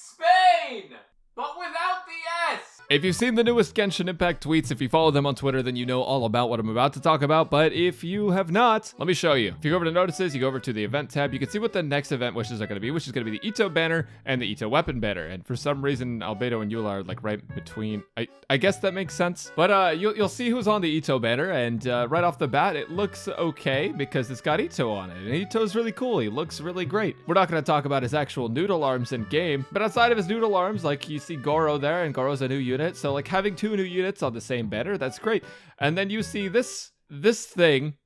Spain, but without the S. If you've seen the newest Genshin Impact tweets, if you follow them on Twitter, then you know all about what I'm about to talk about. But if you have not, let me show you. If you go over to notices, you go over to the event tab, you can see what the next event wishes are going to be, which is going to be the Itto Banner and the Itto Weapon Banner. And for some reason, Albedo and Eula are like right between. I guess that makes sense. But you'll see who's on the Itto Banner, and right off the bat, it looks okay because it's got Itto on it. And Itto's really cool. He looks really great. We're not going to talk about his actual noodle arms in game, but outside of his noodle arms, like you see Goro there, and Goro's a new unit. So like having two new units on the same banner, that's great. And then you see this thing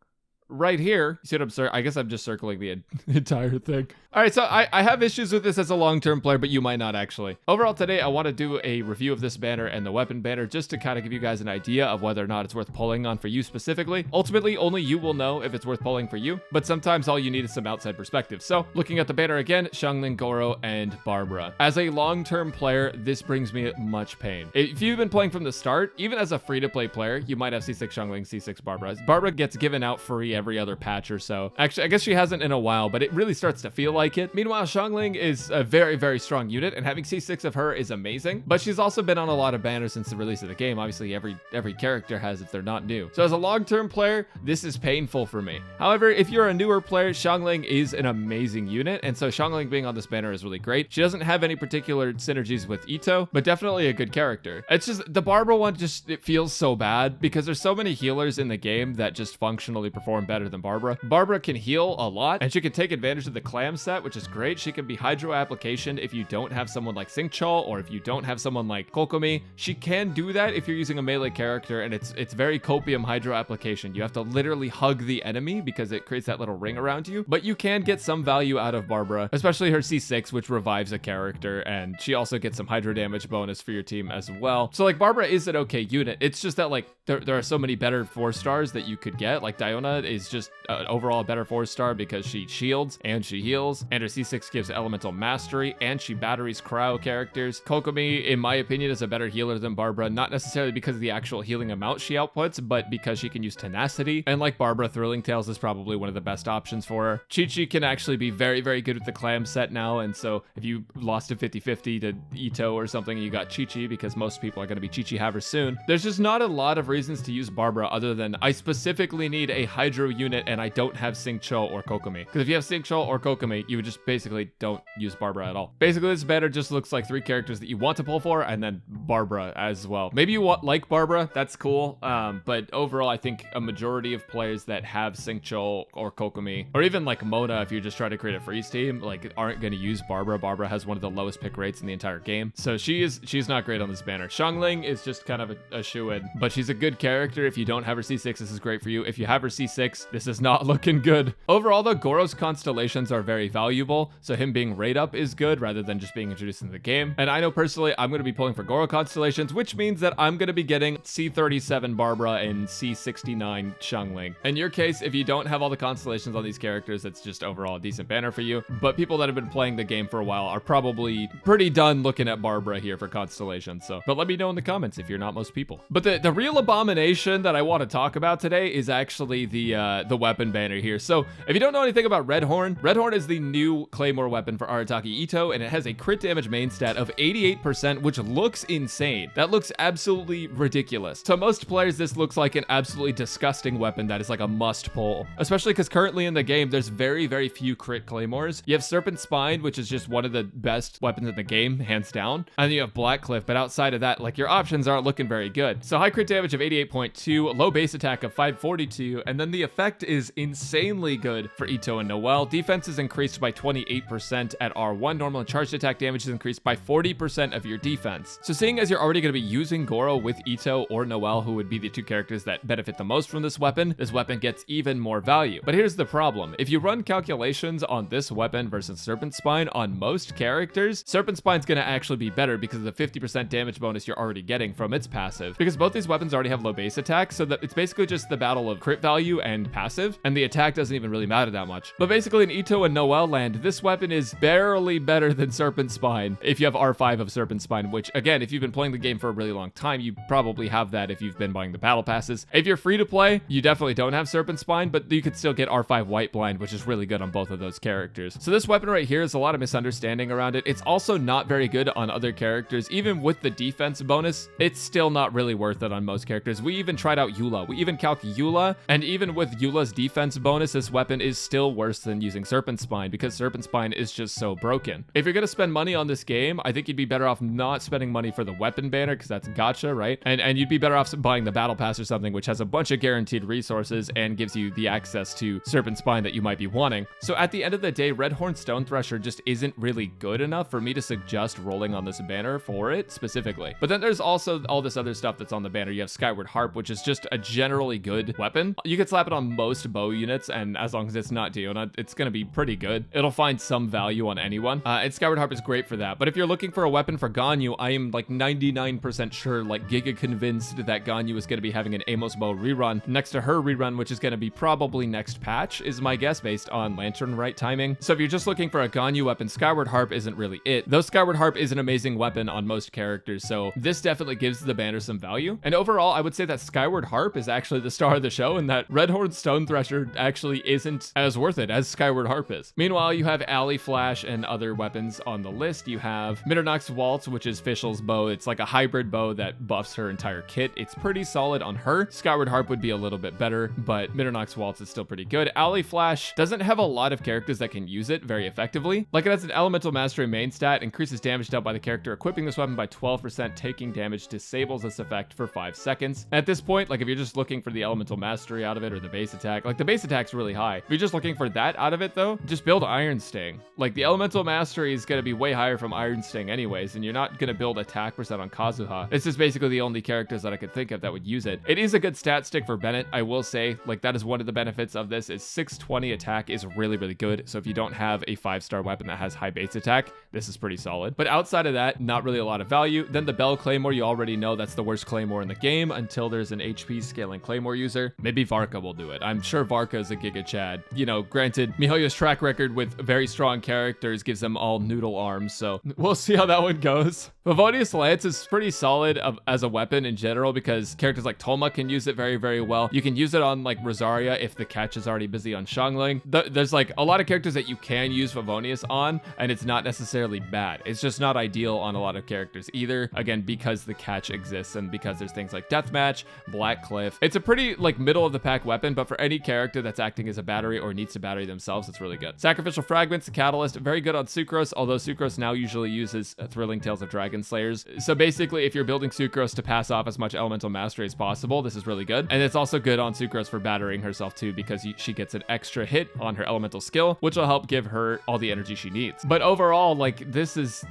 right here. You see what I'm I guess I'm just circling the entire thing. All right, so I have issues with this as a long-term player, but you might not actually. Overall today, I want to do a review of this banner and the weapon banner just to kind of give you guys an idea of whether or not it's worth pulling on for you specifically. Ultimately, only you will know if it's worth pulling for you, but sometimes all you need is some outside perspective. So looking at the banner again, Xiangling, Goro, and Barbara. As a long-term player, this brings me much pain. If you've been playing from the start, even as a free-to-play player, you might have C6 Xiangling, C6 Barbara. Barbara gets given out free every other patch or so. Actually, I guess she hasn't in a while, but it really starts to feel like it. Meanwhile, Xiangling is a very, very strong unit, and having C6 of her is amazing, but she's also been on a lot of banners since the release of the game. Obviously, every character has if they're not new. So as a long-term player, this is painful for me. However, if you're a newer player, Xiangling is an amazing unit, and so Xiangling being on this banner is really great. She doesn't have any particular synergies with Itto, but definitely a good character. It's just, the Barbara one it feels so bad because there's so many healers in the game that just functionally perform better than Barbara. Barbara can heal a lot, and she can take advantage of the clam set, which is great. She can be hydro application if you don't have someone like Xingqiu, or if you don't have someone like Kokomi. She can do that if you're using a melee character, and it's very copium hydro application. You have to literally hug the enemy because it creates that little ring around you, but you can get some value out of Barbara, especially her C6, which revives a character, and she also gets some hydro damage bonus for your team as well. So like Barbara is an okay unit. It's just that like there are so many better 4-stars that you could get. Like Diona is just overall a better 4-star because she shields and she heals, and her C6 gives elemental mastery, and she batteries cryo characters. Kokomi, in my opinion, is a better healer than Barbara, not necessarily because of the actual healing amount she outputs, but because she can use tenacity. And like Barbara, Thrilling Tales is probably one of the best options for her. Chi-Chi can actually be very, very good with the clam set now, and so if you lost a 50-50 to Itto or something, you got Chi-Chi, because most people are going to be Chi-Chi havers soon. There's just not a lot of reasons to use Barbara other than I specifically need a hydro unit and I don't have Xingqiu or Kokomi. Because if you have Xingqiu or Kokomi, you would just basically don't use Barbara at all. Basically, this banner just looks like 3 characters that you want to pull for, and then Barbara as well. Maybe you like Barbara, that's cool, but overall, I think a majority of players that have Xingqiu or Kokomi, or even like Mona, if you're just trying to create a freeze team, like aren't going to use Barbara. Barbara has one of the lowest pick rates in the entire game, so she's not great on this banner. Xiangling is just kind of a shoo-in, but she's a good character. If you don't have her C6, this is great for you. If you have her C6, this is not looking good. Overall, though, Goro's constellations are very valuable, so him being rate up is good rather than just being introduced into the game. And I know personally I'm going to be pulling for Goro constellations, which means that I'm going to be getting C37 Barbara and C69 Xiangling. In your case, if you don't have all the constellations on these characters, it's just overall a decent banner for you. But people that have been playing the game for a while are probably pretty done looking at Barbara here for constellations. So, but let me know in the comments if you're not most people. But the real abomination that I want to talk about today is actually the weapon banner here. So if you don't know anything about Redhorn is the new Claymore weapon for Arataki Itto, and it has a crit damage main stat of 88%, which looks insane. That looks absolutely ridiculous. To most players, this looks like an absolutely disgusting weapon that is like a must pull, especially because currently in the game, there's very, very few crit Claymores. You have Serpent Spine, which is just one of the best weapons in the game, hands down. And then you have Black Cliff, but outside of that, like your options aren't looking very good. So high crit damage of 88.2, low base attack of 542, and then the effect is insanely good for Itto and Noelle. Defense is increased by 28% at R1. Normal and charged attack damage is increased by 40% of your defense. So seeing as you're already going to be using Goro with Itto or Noelle, who would be the 2 characters that benefit the most from this weapon gets even more value. But here's the problem. If you run calculations on this weapon versus Serpent Spine on most characters, Serpent Spine's going to actually be better because of the 50% damage bonus you're already getting from its passive. Because both these weapons already have low base attack, so that it's basically just the battle of crit value and second passive, and the attack doesn't even really matter that much. But basically in Itto and Noelle land, this weapon is barely better than Serpent Spine if you have R5 of Serpent Spine, which again, if you've been playing the game for a really long time, you probably have that if you've been buying the battle passes. If you're free to play, you definitely don't have Serpent Spine, but you could still get R5 White Blind, which is really good on both of those characters. So this weapon right here is a lot of misunderstanding around it. It's also not very good on other characters. Even with the defense bonus, it's still not really worth it on most characters. We even tried out Eula. We even calc Eula, and even with Eula's defense bonus, this weapon is still worse than using Serpent Spine because Serpent Spine is just so broken. If you're gonna spend money on this game, I think you'd be better off not spending money for the weapon banner because that's gacha, right? And you'd be better off buying the battle pass or something, which has a bunch of guaranteed resources and gives you the access to Serpent Spine that you might be wanting. So at the end of the day, Redhorn Stone Thresher just isn't really good enough for me to suggest rolling on this banner for it specifically. But then there's also all this other stuff that's on the banner. You have Skyward Harp, which is just a generally good weapon. You could slap it on most bow units, and as long as it's not Diona, it's gonna be pretty good. It'll find some value on anyone. And Skyward Harp is great for that. But if you're looking for a weapon for Ganyu, I am like 99% sure, like giga convinced that Ganyu is gonna be having an Amos bow rerun next to her rerun, which is gonna be probably next patch, is my guess based on Lantern Rite timing. So if you're just looking for a Ganyu weapon, Skyward Harp isn't really it. Though Skyward Harp is an amazing weapon on most characters, so this definitely gives the banner some value. And overall, I would say that Skyward Harp is actually the star of the show, and that Redhorn Stone Thresher actually isn't as worth it as Skyward Harp is. Meanwhile, you have Alley Flash and other weapons on the list. You have Mitternacht's Waltz, which is Fischl's bow. It's like a hybrid bow that buffs her entire kit. It's pretty solid on her. Skyward Harp would be a little bit better, but Mitternacht's Waltz is still pretty good. Alley Flash doesn't have a lot of characters that can use it very effectively. Like, it has an Elemental Mastery main stat, increases damage dealt by the character equipping this weapon by 12%, taking damage disables this effect for 5 seconds. At this point, like if you're just looking for the Elemental Mastery out of it or the base attack, like the base attack's really high. If you're just looking for that out of it though, just build Iron Sting. Like the Elemental Mastery is going to be way higher from Iron Sting anyways, and you're not going to build attack percent on Kazuha. It's just basically the only characters that I could think of that would use it. It is a good stat stick for Bennett, I will say. Like, that is one of the benefits of this, is 620 attack is really, really good. So if you don't have a 5-star weapon that has high base attack, this is pretty solid. But outside of that, not really a lot of value. Then the Bell Claymore, you already know that's the worst Claymore in the game until there's an HP scaling Claymore user. Maybe Varka will do it. I'm sure Varka is a Giga Chad. You know, granted, miHoYo's track record with very strong characters gives them all noodle arms, so we'll see how that one goes. Favonius Lance is pretty solid as a weapon in general because characters like Tolma can use it very, very well. You can use it on like Rosaria if the catch is already busy on Xiangling. There's like a lot of characters that you can use Favonius on, and it's not necessarily bad. It's just not ideal on a lot of characters either. Again, because the catch exists and because there's things like Deathmatch, Black Cliff. It's a pretty like middle of the pack weapon, but for any character that's acting as a battery or needs to battery themselves, it's really good. Sacrificial Fragments, Catalyst, very good on Sucrose, although Sucrose now usually uses Thrilling Tales of Dragon Slayers. So basically, if you're building Sucrose to pass off as much Elemental Mastery as possible, this is really good. And it's also good on Sucrose for battering herself too, because she gets an extra hit on her elemental skill, which will help give her all the energy she needs. But overall, like, this is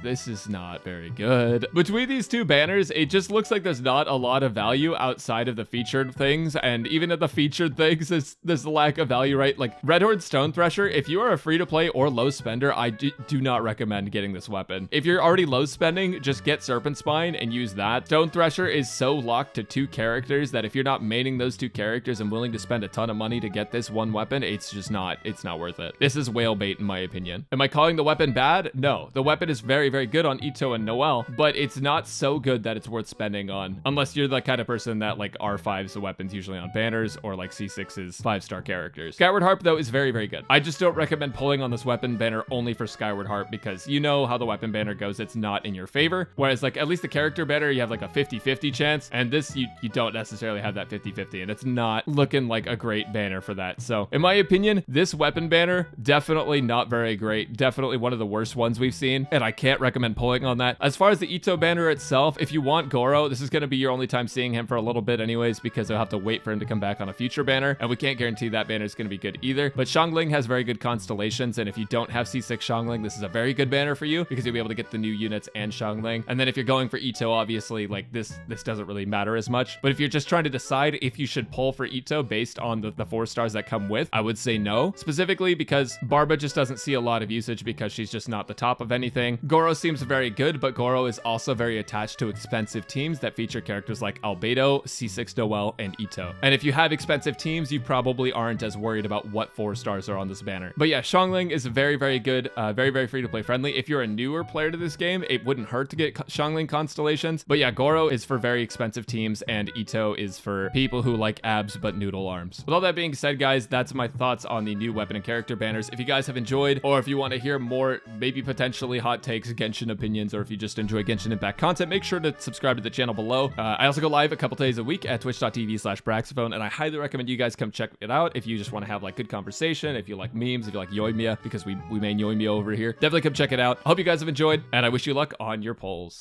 not very good. Between these two banners, it just looks like there's not a lot of value outside of the featured things, and even at the featured things, there's a lack of value, right? Like, Redhorn Stone Thresher, if you are a free-to-play or low spender, I do not recommend getting this weapon. If you're already low spending, just get Serpent Spine and use that. Stone Thresher is so locked to 2 characters that if you're not maining those 2 characters and willing to spend a ton of money to get this one weapon, it's not worth it. This is whale bait in my opinion. Am I calling the weapon bad? No. The weapon is very, very good on Itto and Noelle, but it's not so good that it's worth spending on, unless you're the kind of person that like R5s the weapons usually on banners, or like C6's 5-star characters. Skyward Harp though is very, very good. I just don't recommend pulling on this weapon banner only for Skyward Harp, because you know how the weapon banner goes, it's not in your favor. Whereas like at least the character banner, you have like a 50-50 chance, and this you don't necessarily have that 50-50, and it's not looking like a great banner for that. So in my opinion, this weapon banner, definitely not very great. Definitely one of the worst ones we've seen, and I can't recommend pulling on that. As far as the Itto banner itself, if you want Goro, this is going to be your only time seeing him for a little bit anyways, because you'll have to wait for him to come back on a future banner, and we can't guarantee that banner is going to be good either. But Xiangling has very good constellations, and if you don't have C6 Xiangling, this is a very good banner for you, because you'll be able to get the new units and Xiangling. And then if you're going for Itto, obviously, like this doesn't really matter as much. But if you're just trying to decide if you should pull for Itto based on the 4 stars that come with, I would say no, specifically because Barba just doesn't see a lot of usage because she's just not the top of anything. Goro seems very good, but Goro is also very attached to expensive teams that feature characters like Albedo, C6 Noelle, and Itto. And if you have expensive teams teams, you probably aren't as worried about what 4 stars are on this banner. But yeah, Xiangling is very, very good, very free to play friendly. If you're a newer player to this game, it wouldn't hurt to get Xiangling constellations. But yeah, Goro is for very expensive teams, and Itto is for people who like abs but noodle arms. With all that being said, guys, that's my thoughts on the new weapon and character banners. If you guys have enjoyed, or if you want to hear more, maybe potentially hot takes, Genshin opinions, or if you just enjoy Genshin Impact content, make sure to subscribe to the channel below. I also go live a couple days a week at twitch.tv/Braxophone, and I highly recommend you guys come check it out if you just want to have like good conversation, if you like memes, if you like Yoimiya, because we main Yoimiya over here. Definitely come check it out. I hope you guys have enjoyed, and I wish you luck on your polls.